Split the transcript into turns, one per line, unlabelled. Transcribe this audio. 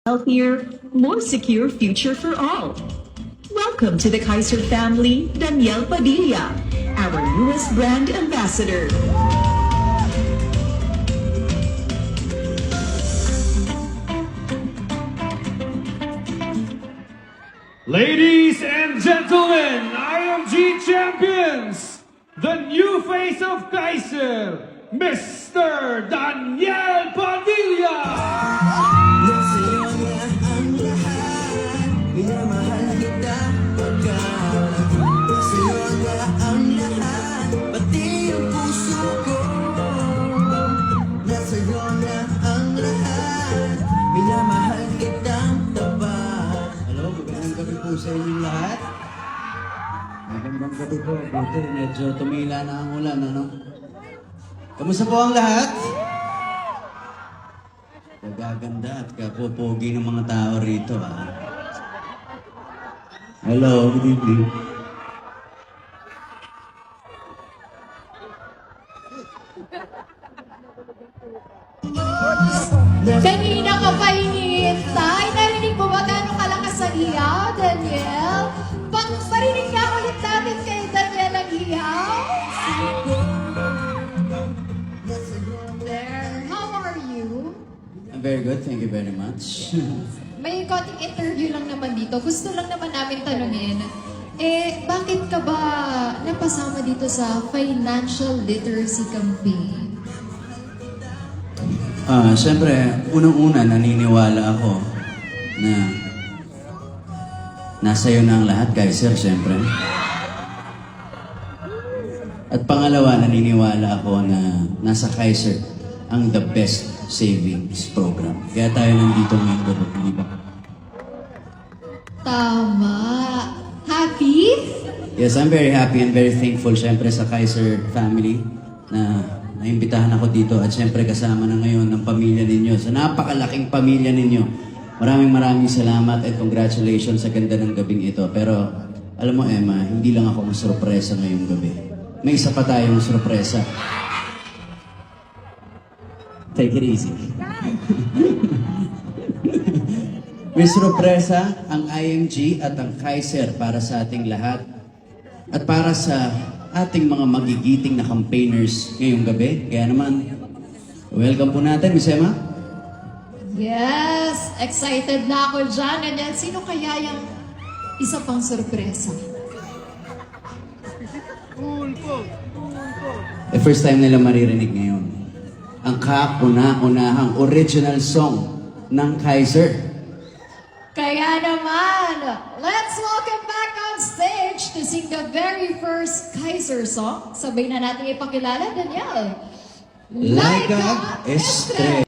healthier, more secure future for all. Welcome to the Kaiser family, Danielle Padilla, our newest brand ambassador.
Ladies and gentlemen, IMG champions, the new face of Kaiser, Mr. Daniel Padilla!
Hello, magandang gabi po sa inyong lahat. Magandang gabi po. Buti, medyo tumila na ang ulan, ano? Kamusta po ang lahat? Kagaganda at kapopogi ng mga tao rito, ha? Hello, good evening.
Kanina ka pa hinihintay. Narinig mo ba gano'ng kalakas ang hiyaw, Daniel? Parinig nga ulit natin kay Daniel ang hiyaw. There, how are you?
I'm very good, thank you very much.
May konting interview lang naman dito. Gusto lang naman namin tanungin, bakit ka ba napasama dito sa financial literacy campaign?
Siyempre, unang-una naniniwala ako na nasa iyo na ang lahat, Kaiser, siyempre. At pangalawa, naniniwala ako na nasa Kaiser ang the best savings program. Kaya tayo nandito ngayon, di ba?
Tama. Happy?
Yes, I'm very happy and very thankful, siyempre, sa Kaiser family na naimbitahan ako dito at siyempre kasama na ngayon ng pamilya ninyo. Sa napakalaking pamilya ninyo. Maraming salamat at congratulations sa ganda ng gabing ito. Pero alam mo, Emma, hindi lang ako masurpresa ngayong gabi. May isa pa tayong surpresa. Take it easy. May surpresa ang IMG at ang Kaiser para sa ating lahat at para sa ating mga magigiting na campaigners ngayong gabi. Kaya naman, welcome po natin, Miss Emma.
Yes! Excited na ako dyan. Ganyan, sino kaya yung isa pang sorpresa?
First time nila maririnig ngayon. Ang kauna-unahang original song ng Kaiser.
Kaya naman, let's welcome back on stage to sing the very first Kaiser song. Sabay na natin ipakilala, Daniel.
Laika Estrella.